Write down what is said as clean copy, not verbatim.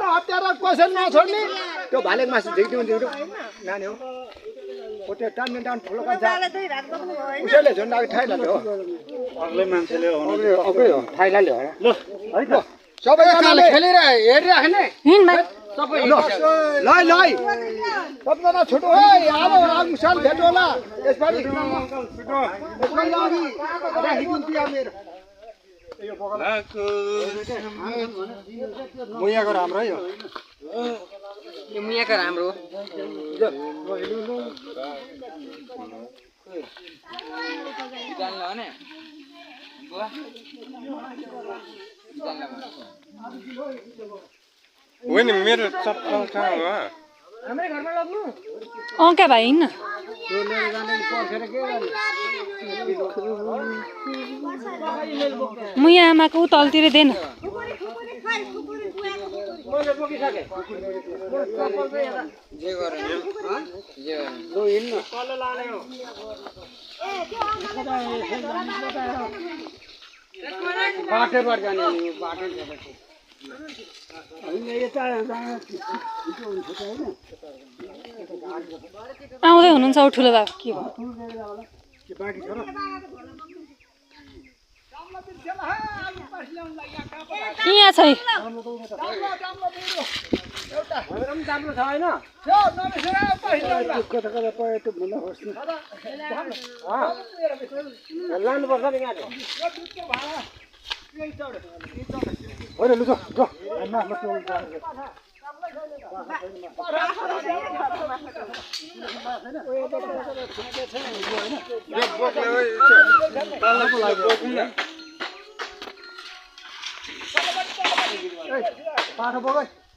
हतियार कसैले नछोड्ने त्यो भालेक मासु झिक्दिउँ नानी हो त्यो टान्ने टान ठुलो कान्छ उसैले झन्डा ठाइलाल्यो हो अग्लै मान्छेले अग्लै हो ठाइलाल्यो हो ल है त सबैजनाले खेलेर हेरिराख्ने हिँड भाइ सबै ल ल सबजना छोटो है अब आगुसाल भेट होला यसपालि यसपालि अघि राखिदिन्छु मेरो मुयाको राम्रो है यो मुयाको राम्रो होइन मेरो चप्पल कहाँ हो हाम्रै घरमा लग्नु क्या भाइ हिँड्न मुया आमाको तलतिर देन बाटोबाट जाने बाटो आउँदै हुनुहुन्छ ऊ ठुलो बाबु के भयो यहाँ छ होइन लु पाठो बोक